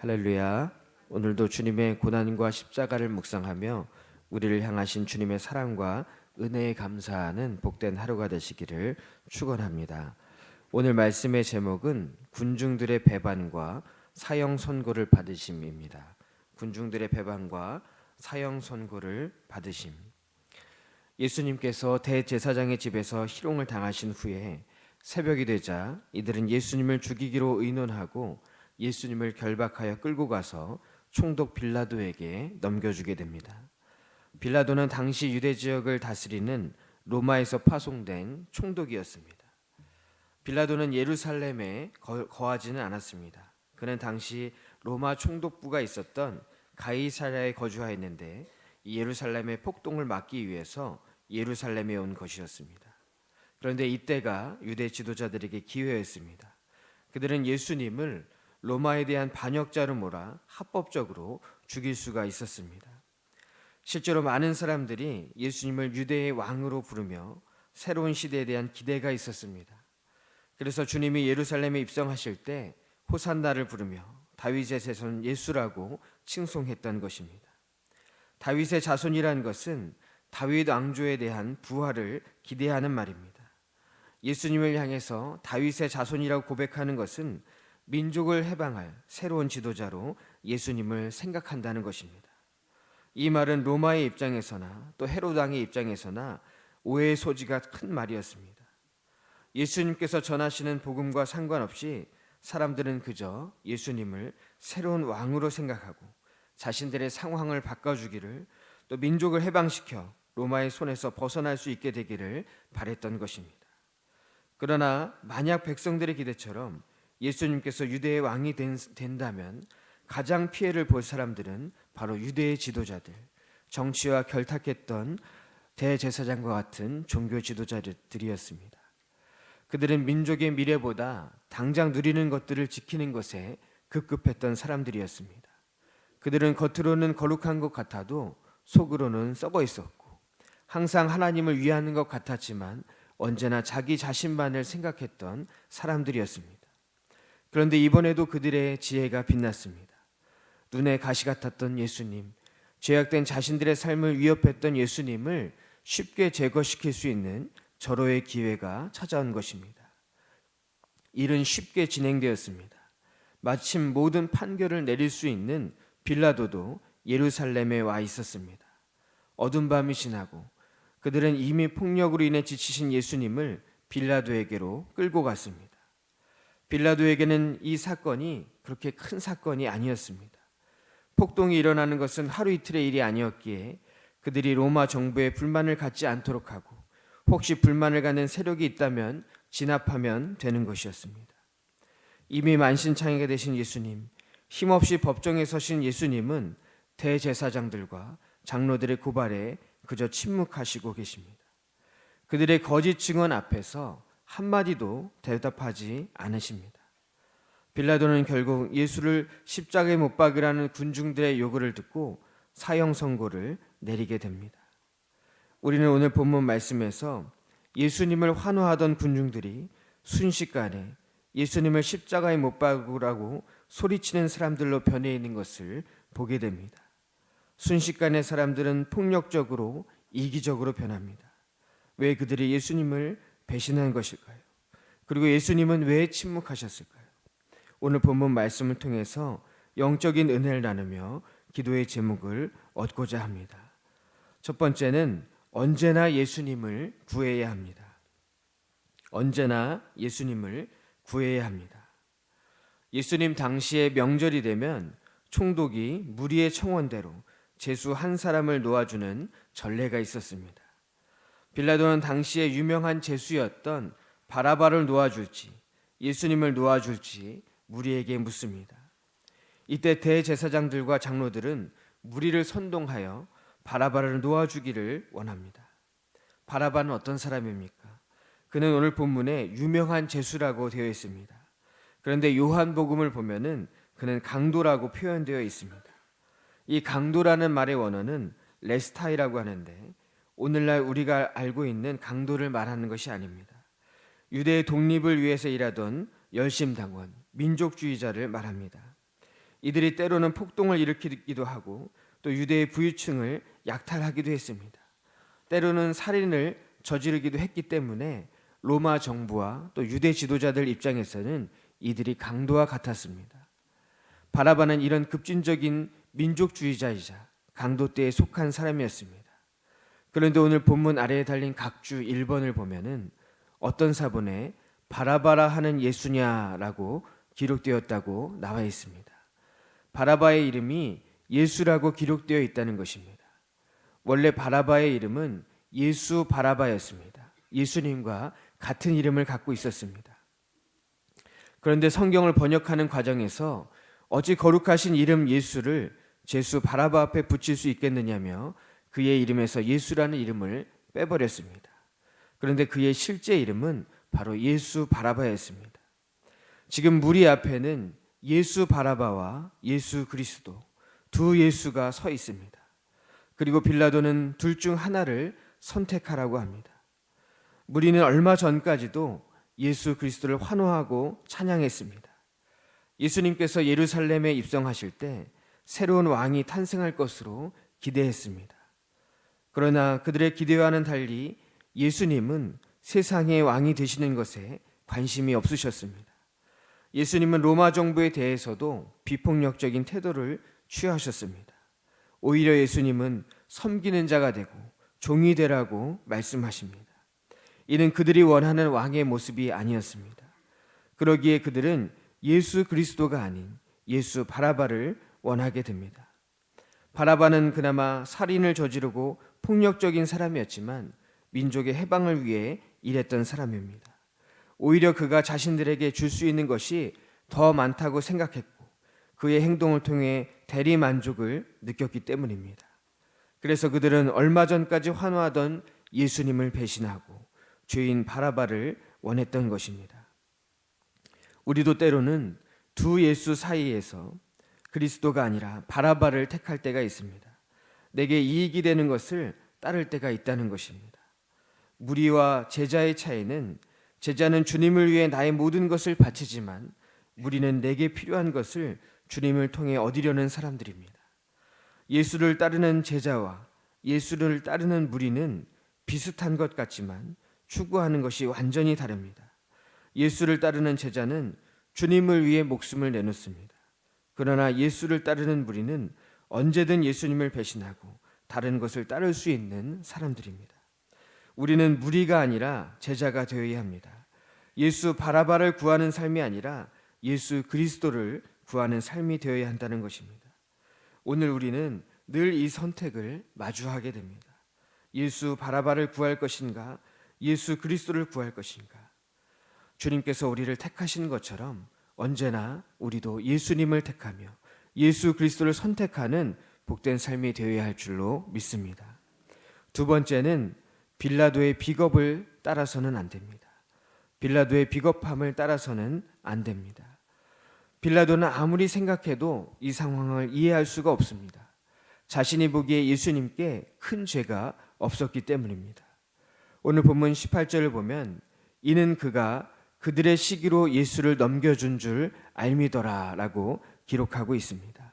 할렐루야. 오늘도 주님의 고난과 십자가를 묵상하며 우리를 향하신 주님의 사랑과 은혜에 감사하는 복된 하루가 되시기를 축원합니다. 오늘 말씀의 제목은 군중들의 배반과 사형 선고를 받으심입니다. 군중들의 배반과 사형 선고를 받으심. 예수님께서 대제사장의 집에서 희롱을 당하신 후에 새벽이 되자 이들은 예수님을 죽이기로 의논하고 예수님을 결박하여 끌고 가서 총독 빌라도에게 넘겨주게 됩니다. 빌라도는 당시 유대 지역을 다스리는 로마에서 파송된 총독이었습니다. 빌라도는 예루살렘에 거하지는 않았습니다. 그는 당시 로마 총독부가 있었던 가이사랴에 거주하였는데 예루살렘의 폭동을 막기 위해서 예루살렘에 온 것이었습니다. 그런데 이때가 유대 지도자들에게 기회였습니다. 그들은 예수님을 로마에 대한 반역자로 몰아 합법적으로 죽일 수가 있었습니다. 실제로 많은 사람들이 예수님을 유대의 왕으로 부르며 새로운 시대에 대한 기대가 있었습니다. 그래서 주님이 예루살렘에 입성하실 때 호산나를 부르며 다윗의 자손 예수라고 칭송했던 것입니다. 다윗의 자손이란 것은 다윗 왕조에 대한 부활을 기대하는 말입니다. 예수님을 향해서 다윗의 자손이라고 고백하는 것은 민족을 해방할 새로운 지도자로 예수님을 생각한다는 것입니다. 이 말은 로마의 입장에서나 또 헤롯 왕의 입장에서나 오해의 소지가 큰 말이었습니다. 예수님께서 전하시는 복음과 상관없이 사람들은 그저 예수님을 새로운 왕으로 생각하고 자신들의 상황을 바꿔주기를 또 민족을 해방시켜 로마의 손에서 벗어날 수 있게 되기를 바랬던 것입니다. 그러나 만약 백성들의 기대처럼 예수님께서 유대의 왕이 된다면 가장 피해를 볼 사람들은 바로 유대의 지도자들, 정치와 결탁했던 대제사장과 같은 종교 지도자들이었습니다. 그들은 민족의 미래보다 당장 누리는 것들을 지키는 것에 급급했던 사람들이었습니다. 그들은 겉으로는 거룩한 것 같아도 속으로는 썩어 있었고 항상 하나님을 위하는 것 같았지만 언제나 자기 자신만을 생각했던 사람들이었습니다. 그런데 이번에도 그들의 지혜가 빛났습니다. 눈에 가시 같았던 예수님, 죄악된 자신들의 삶을 위협했던 예수님을 쉽게 제거시킬 수 있는 절호의 기회가 찾아온 것입니다. 일은 쉽게 진행되었습니다. 마침 모든 판결을 내릴 수 있는 빌라도도 예루살렘에 와 있었습니다. 어두운 밤이 지나고 그들은 이미 폭력으로 인해 지치신 예수님을 빌라도에게로 끌고 갔습니다. 빌라도에게는 이 사건이 그렇게 큰 사건이 아니었습니다. 폭동이 일어나는 것은 하루 이틀의 일이 아니었기에 그들이 로마 정부에 불만을 갖지 않도록 하고 혹시 불만을 갖는 세력이 있다면 진압하면 되는 것이었습니다. 이미 만신창이가 되신 예수님, 힘없이 법정에 서신 예수님은 대제사장들과 장로들의 고발에 그저 침묵하시고 계십니다. 그들의 거짓 증언 앞에서 한마디도 대답하지 않으십니다. 빌라도는 결국 예수를 십자가에 못 박으라는 군중들의 요구를 듣고 사형 선고를 내리게 됩니다. 우리는 오늘 본문 말씀에서 예수님을 환호하던 군중들이 순식간에 예수님을 십자가에 못 박으라고 소리치는 사람들로 변해 있는 것을 보게 됩니다. 순식간에 사람들은 폭력적으로 이기적으로 변합니다. 왜 그들이 예수님을 배신한 것일까요? 그리고 예수님은 왜 침묵하셨을까요? 오늘 본문 말씀을 통해서 영적인 은혜를 나누며 기도의 제목을 얻고자 합니다. 첫 번째는 언제나 예수님을 구해야 합니다. 언제나 예수님을 구해야 합니다. 예수님 당시에 명절이 되면 총독이 무리의 청원대로 제수 한 사람을 놓아주는 전례가 있었습니다. 빌라도는 당시에 유명한 제수였던 바라바를 놓아줄지 예수님을 놓아줄지 무리에게 묻습니다. 이때 대제사장들과 장로들은 무리를 선동하여 바라바를 놓아주기를 원합니다. 바라바는 어떤 사람입니까? 그는 오늘 본문에 유명한 제수라고 되어 있습니다. 그런데 요한복음을 보면은 그는 강도라고 표현되어 있습니다. 이 강도라는 말의 원어는 레스타이라고 하는데 오늘날 우리가 알고 있는 강도를 말하는 것이 아닙니다. 유대의 독립을 위해서 일하던 열심당원, 민족주의자를 말합니다. 이들이 때로는 폭동을 일으키기도 하고 또 유대의 부유층을 약탈하기도 했습니다. 때로는 살인을 저지르기도 했기 때문에 로마 정부와 또 유대 지도자들 입장에서는 이들이 강도와 같았습니다. 바라바는 이런 급진적인 민족주의자이자 강도떼에 속한 사람이었습니다. 그런데 오늘 본문 아래에 달린 각주 1번을 보면은 어떤 사본에 바라바라 하는 예수냐라고 기록되었다고 나와 있습니다. 바라바의 이름이 예수라고 기록되어 있다는 것입니다. 원래 바라바의 이름은 예수 바라바였습니다. 예수님과 같은 이름을 갖고 있었습니다. 그런데 성경을 번역하는 과정에서 어찌 거룩하신 이름 예수를 제수 바라바 앞에 붙일 수 있겠느냐며 그의 이름에서 예수라는 이름을 빼버렸습니다. 그런데 그의 실제 이름은 바로 예수 바라바였습니다. 지금 무리 앞에는 예수 바라바와 예수 그리스도 두 예수가 서 있습니다. 그리고 빌라도는 둘 중 하나를 선택하라고 합니다. 무리는 얼마 전까지도 예수 그리스도를 환호하고 찬양했습니다. 예수님께서 예루살렘에 입성하실 때 새로운 왕이 탄생할 것으로 기대했습니다. 그러나 그들의 기대와는 달리 예수님은 세상의 왕이 되시는 것에 관심이 없으셨습니다. 예수님은 로마 정부에 대해서도 비폭력적인 태도를 취하셨습니다. 오히려 예수님은 섬기는 자가 되고 종이 되라고 말씀하십니다. 이는 그들이 원하는 왕의 모습이 아니었습니다. 그러기에 그들은 예수 그리스도가 아닌 예수 바라바를 원하게 됩니다. 바라바는 그나마 살인을 저지르고 폭력적인 사람이었지만 민족의 해방을 위해 일했던 사람입니다. 오히려 그가 자신들에게 줄 수 있는 것이 더 많다고 생각했고 그의 행동을 통해 대리 만족을 느꼈기 때문입니다. 그래서 그들은 얼마 전까지 환호하던 예수님을 배신하고 죄인 바라바를 원했던 것입니다. 우리도 때로는 두 예수 사이에서 그리스도가 아니라 바라바를 택할 때가 있습니다. 내게 이익이 되는 것을 따를 때가 있다는 것입니다. 무리와 제자의 차이는 제자는 주님을 위해 나의 모든 것을 바치지만 무리는 내게 필요한 것을 주님을 통해 얻으려는 사람들입니다. 예수를 따르는 제자와 예수를 따르는 무리는 비슷한 것 같지만 추구하는 것이 완전히 다릅니다. 예수를 따르는 제자는 주님을 위해 목숨을 내놓습니다. 그러나 예수를 따르는 무리는 언제든 예수님을 배신하고 다른 것을 따를 수 있는 사람들입니다. 우리는 무리가 아니라 제자가 되어야 합니다. 예수 바라바를 구하는 삶이 아니라 예수 그리스도를 구하는 삶이 되어야 한다는 것입니다. 오늘 우리는 늘 이 선택을 마주하게 됩니다. 예수 바라바를 구할 것인가, 예수 그리스도를 구할 것인가. 주님께서 우리를 택하신 것처럼 언제나 우리도 예수님을 택하며 예수 그리스도를 선택하는 복된 삶이 되어야 할 줄로 믿습니다. 두 번째는 빌라도의 비겁을 따라서는 안 됩니다. 빌라도의 비겁함을 따라서는 안 됩니다. 빌라도는 아무리 생각해도 이 상황을 이해할 수가 없습니다. 자신이 보기에 예수님께 큰 죄가 없었기 때문입니다. 오늘 본문 18절을 보면 이는 그가 그들의 시기로 예수를 넘겨준 줄 알미더라 라고 기록하고 있습니다.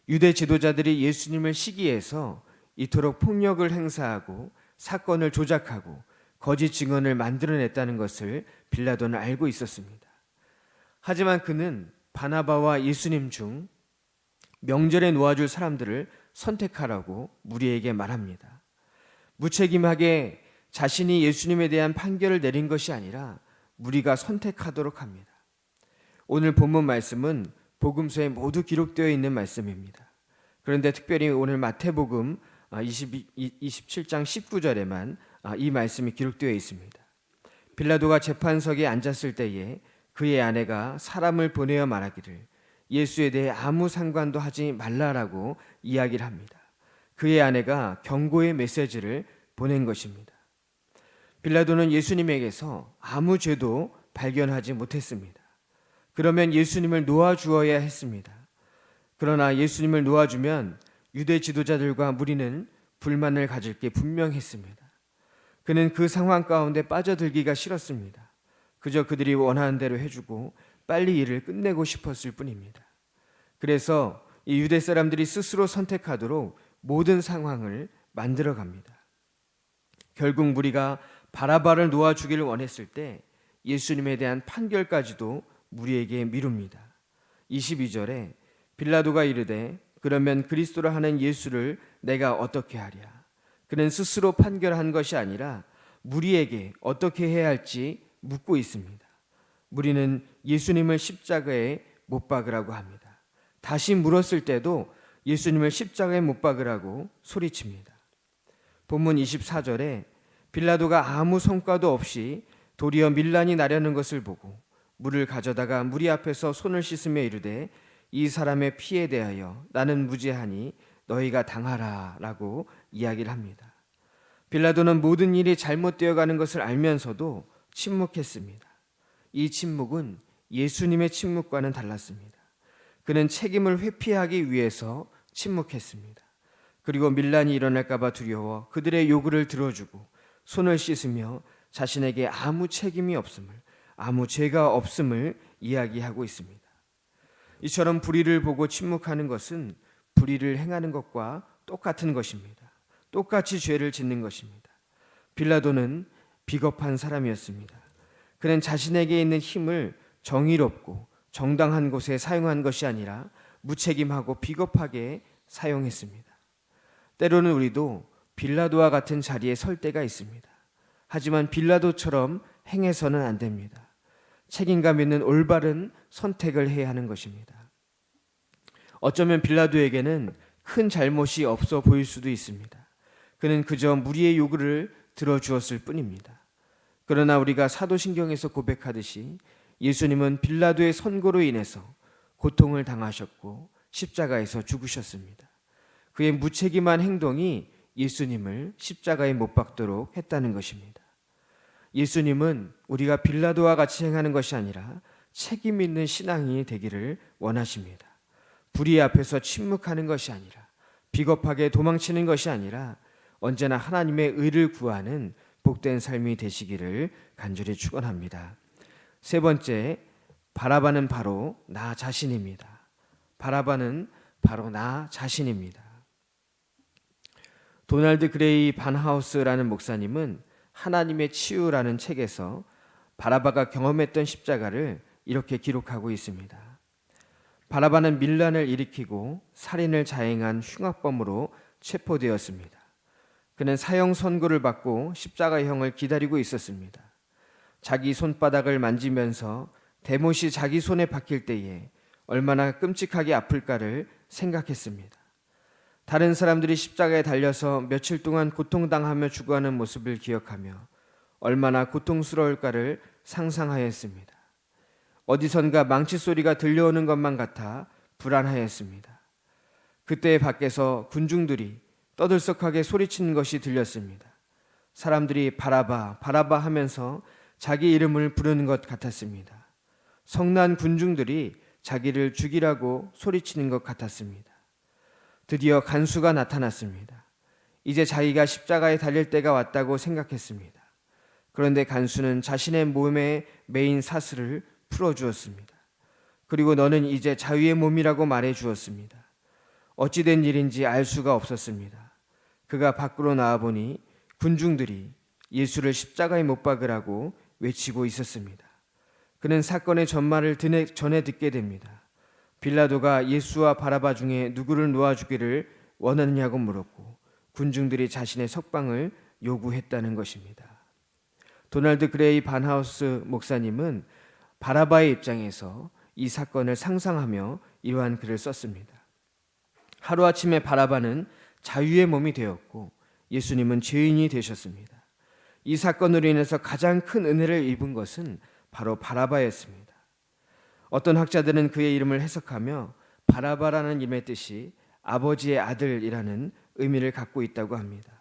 유대 지도자들이 예수님을 시기해서 이토록 폭력을 행사하고 사건을 조작하고 거짓 증언을 만들어냈다는 것을 빌라도는 알고 있었습니다. 하지만 그는 바나바와 예수님 중 명절에 놓아줄 사람들을 선택하라고 무리에게 말합니다. 무책임하게 자신이 예수님에 대한 판결을 내린 것이 아니라 무리가 선택하도록 합니다. 오늘 본문 말씀은 복음서에 모두 기록되어 있는 말씀입니다. 그런데 특별히 오늘 마태복음 27장 19절에만 이 말씀이 기록되어 있습니다. 빌라도가 재판석에 앉았을 때에 그의 아내가 사람을 보내어 말하기를 예수에 대해 아무 상관도 하지 말라라고 이야기를 합니다. 그의 아내가 경고의 메시지를 보낸 것입니다. 빌라도는 예수님에게서 아무 죄도 발견하지 못했습니다. 그러면 예수님을 놓아주어야 했습니다. 그러나 예수님을 놓아주면 유대 지도자들과 무리는 불만을 가질 게 분명했습니다. 그는 그 상황 가운데 빠져들기가 싫었습니다. 그저 그들이 원하는 대로 해주고 빨리 일을 끝내고 싶었을 뿐입니다. 그래서 이 유대 사람들이 스스로 선택하도록 모든 상황을 만들어 갑니다. 결국 무리가 바라바를 놓아 주기를 원했을 때 예수님에 대한 판결까지도 무리에게 미룹니다. 22절에 빌라도가 이르되 그러면 그리스도라 하는 예수를 내가 어떻게 하랴? 그는 스스로 판결한 것이 아니라 무리에게 어떻게 해야 할지 묻고 있습니다. 무리는 예수님을 십자가에 못 박으라고 합니다. 다시 물었을 때도 예수님을 십자가에 못 박으라고 소리칩니다. 본문 24절에 빌라도가 아무 성과도 없이 도리어 밀란이 나려는 것을 보고 물을 가져다가 무리 앞에서 손을 씻으며 이르되 이 사람의 피에 대하여 나는 무죄하니 너희가 당하라 라고 이야기를 합니다. 빌라도는 모든 일이 잘못되어 가는 것을 알면서도 침묵했습니다. 이 침묵은 예수님의 침묵과는 달랐습니다. 그는 책임을 회피하기 위해서 침묵했습니다. 그리고 밀란이 일어날까 봐 두려워 그들의 요구를 들어주고 손을 씻으며 자신에게 아무 책임이 없음을, 아무 죄가 없음을 이야기하고 있습니다. 이처럼 불의를 보고 침묵하는 것은 불의를 행하는 것과 똑같은 것입니다. 똑같이 죄를 짓는 것입니다. 빌라도는 비겁한 사람이었습니다. 그는 자신에게 있는 힘을 정의롭고 정당한 곳에 사용한 것이 아니라 무책임하고 비겁하게 사용했습니다. 때로는 우리도 빌라도와 같은 자리에 설 때가 있습니다. 하지만 빌라도처럼 행해서는 안 됩니다. 책임감 있는 올바른 선택을 해야 하는 것입니다. 어쩌면 빌라도에게는 큰 잘못이 없어 보일 수도 있습니다. 그는 그저 무리의 요구를 들어주었을 뿐입니다. 그러나 우리가 사도신경에서 고백하듯이 예수님은 빌라도의 선고로 인해서 고통을 당하셨고 십자가에서 죽으셨습니다. 그의 무책임한 행동이 예수님을 십자가에 못 박도록 했다는 것입니다. 예수님은 우리가 빌라도와 같이 행하는 것이 아니라 책임 있는 신앙이 되기를 원하십니다. 불의 앞에서 침묵하는 것이 아니라 비겁하게 도망치는 것이 아니라 언제나 하나님의 의를 구하는 복된 삶이 되시기를 간절히 축원합니다. 세 번째, 바라바는 바로 나 자신입니다. 바라바는 바로 나 자신입니다. 도널드 그레이 반하우스라는 목사님은 하나님의 치유라는 책에서 바라바가 경험했던 십자가를 이렇게 기록하고 있습니다. 바라바는 밀란을 일으키고 살인을 자행한 흉악범으로 체포되었습니다. 그는 사형 선고를 받고 십자가형을 기다리고 있었습니다. 자기 손바닥을 만지면서 대못이 자기 손에 박힐 때에 얼마나 끔찍하게 아플까를 생각했습니다. 다른 사람들이 십자가에 달려서 며칠 동안 고통당하며 죽어가는 모습을 기억하며 얼마나 고통스러울까를 상상하였습니다. 어디선가 망치 소리가 들려오는 것만 같아 불안하였습니다. 그때 밖에서 군중들이 떠들썩하게 소리치는 것이 들렸습니다. 사람들이 바라바, 바라바 하면서 자기 이름을 부르는 것 같았습니다. 성난 군중들이 자기를 죽이라고 소리치는 것 같았습니다. 드디어 간수가 나타났습니다. 이제 자기가 십자가에 달릴 때가 왔다고 생각했습니다. 그런데 간수는 자신의 몸에 매인 사슬을 풀어주었습니다. 그리고 너는 이제 자유의 몸이라고 말해주었습니다. 어찌된 일인지 알 수가 없었습니다. 그가 밖으로 나와보니 군중들이 예수를 십자가에 못 박으라고 외치고 있었습니다. 그는 사건의 전말을 전해 듣게 됩니다. 빌라도가 예수와 바라바 중에 누구를 놓아주기를 원하느냐고 물었고 군중들이 자신의 석방을 요구했다는 것입니다. 도널드 그레이 반하우스 목사님은 바라바의 입장에서 이 사건을 상상하며 이러한 글을 썼습니다. 하루아침에 바라바는 자유의 몸이 되었고 예수님은 죄인이 되셨습니다. 이 사건으로 인해서 가장 큰 은혜를 입은 것은 바로 바라바였습니다. 어떤 학자들은 그의 이름을 해석하며 바라바라는 이름의 뜻이 아버지의 아들이라는 의미를 갖고 있다고 합니다.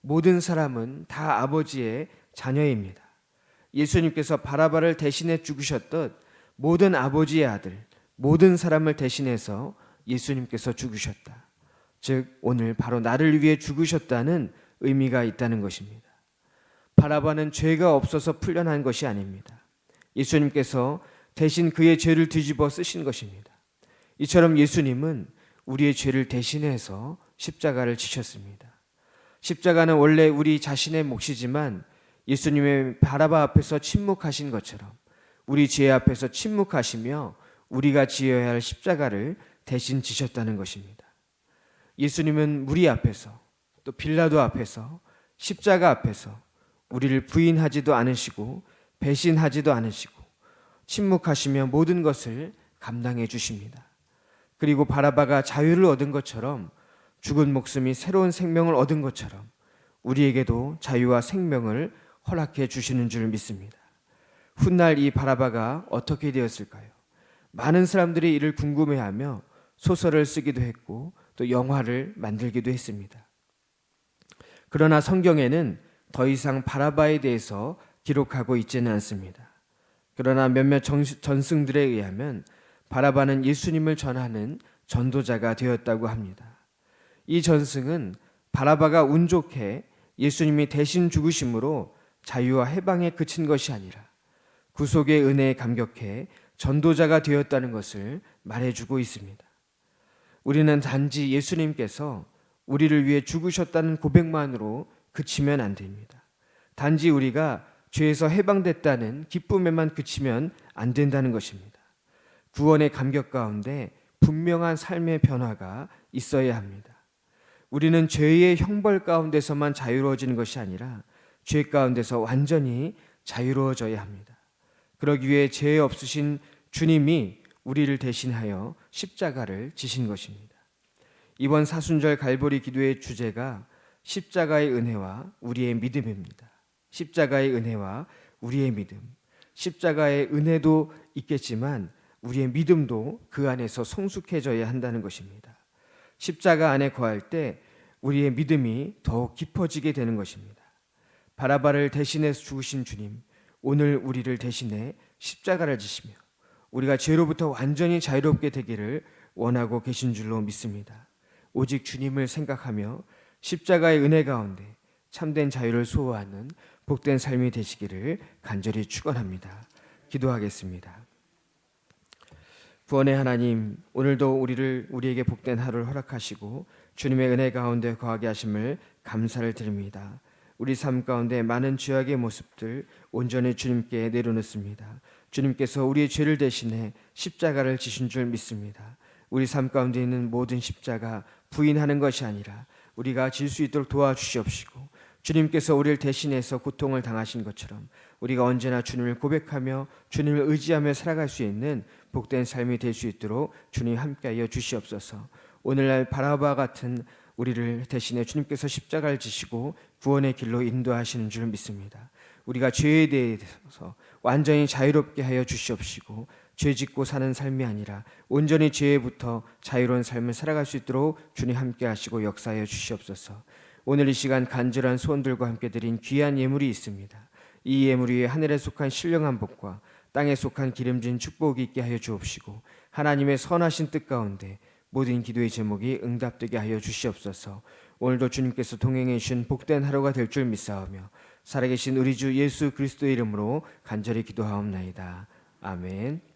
모든 사람은 다 아버지의 자녀입니다. 예수님께서 바라바를 대신해 죽으셨듯 모든 아버지의 아들, 모든 사람을 대신해서 예수님께서 죽으셨다. 즉 오늘 바로 나를 위해 죽으셨다는 의미가 있다는 것입니다. 바라바는 죄가 없어서 풀려난 것이 아닙니다. 예수님께서 대신 그의 죄를 뒤집어 쓰신 것입니다. 이처럼 예수님은 우리의 죄를 대신해서 십자가를 지셨습니다. 십자가는 원래 우리 자신의 몫이지만 예수님의 바라바 앞에서 침묵하신 것처럼 우리 죄 앞에서 침묵하시며 우리가 지어야 할 십자가를 대신 지셨다는 것입니다. 예수님은 무리 앞에서 또 빌라도 앞에서 십자가 앞에서 우리를 부인하지도 않으시고 배신하지도 않으시고 침묵하시며 모든 것을 감당해 주십니다. 그리고 바라바가 자유를 얻은 것처럼 죽은 목숨이 새로운 생명을 얻은 것처럼 우리에게도 자유와 생명을 허락해 주시는 줄 믿습니다. 훗날 이 바라바가 어떻게 되었을까요? 많은 사람들이 이를 궁금해하며 소설을 쓰기도 했고 또 영화를 만들기도 했습니다. 그러나 성경에는 더 이상 바라바에 대해서 기록하고 있지는 않습니다. 그러나 몇몇 전승들에 의하면 바라바는 예수님을 전하는 전도자가 되었다고 합니다. 이 전승은 바라바가 운 좋게 예수님이 대신 죽으심으로 자유와 해방에 그친 것이 아니라 구속의 은혜에 감격해 전도자가 되었다는 것을 말해주고 있습니다. 우리는 단지 예수님께서 우리를 위해 죽으셨다는 고백만으로 그치면 안 됩니다. 단지 우리가 죄에서 해방됐다는 기쁨에만 그치면 안 된다는 것입니다. 구원의 감격 가운데 분명한 삶의 변화가 있어야 합니다. 우리는 죄의 형벌 가운데서만 자유로워지는 것이 아니라 죄 가운데서 완전히 자유로워져야 합니다. 그러기 위해 죄 없으신 주님이 우리를 대신하여 십자가를 지신 것입니다. 이번 사순절 갈보리 기도의 주제가 십자가의 은혜와 우리의 믿음입니다. 십자가의 은혜와 우리의 믿음. 십자가의 은혜도 있겠지만 우리의 믿음도 그 안에서 성숙해져야 한다는 것입니다. 십자가 안에 거할 때 우리의 믿음이 더욱 깊어지게 되는 것입니다. 바라바를 대신해서 죽으신 주님, 오늘 우리를 대신해 십자가를 지시며 우리가 죄로부터 완전히 자유롭게 되기를 원하고 계신 줄로 믿습니다. 오직 주님을 생각하며 십자가의 은혜 가운데 참된 자유를 소호하는 복된 삶이 되시기를 간절히 축원합니다. 기도하겠습니다. 구원의 하나님, 오늘도 우리에게 복된 하루를 허락하시고 주님의 은혜 가운데 거하게 하심을 감사를 드립니다. 우리 삶 가운데 많은 죄악의 모습들 온전히 주님께 내려놓습니다. 주님께서 우리의 죄를 대신해 십자가를 지신 줄 믿습니다. 우리 삶 가운데 있는 모든 십자가 부인하는 것이 아니라 우리가 질 수 있도록 도와주시옵시고 주님께서 우리를 대신해서 고통을 당하신 것처럼 우리가 언제나 주님을 고백하며 주님을 의지하며 살아갈 수 있는 복된 삶이 될 수 있도록 주님 함께하여 주시옵소서. 오늘날 바라바 같은 우리를 대신해 주님께서 십자가를 지시고 구원의 길로 인도하시는 줄 믿습니다. 우리가 죄에 대해서 완전히 자유롭게 하여 주시옵시고 죄 짓고 사는 삶이 아니라 온전히 죄에부터 자유로운 삶을 살아갈 수 있도록 주님 함께 하시고 역사하여 주시옵소서. 오늘 이 시간 간절한 소원들과 함께 드린 귀한 예물이 있습니다. 이 예물 위에 하늘에 속한 신령한 복과 땅에 속한 기름진 축복이 있게 하여 주옵시고 하나님의 선하신 뜻 가운데 모든 기도의 제목이 응답되게 하여 주시옵소서. 오늘도 주님께서 동행해 주신 복된 하루가 될 줄 믿사오며 살아계신 우리 주 예수 그리스도의 이름으로 간절히 기도하옵나이다. 아멘.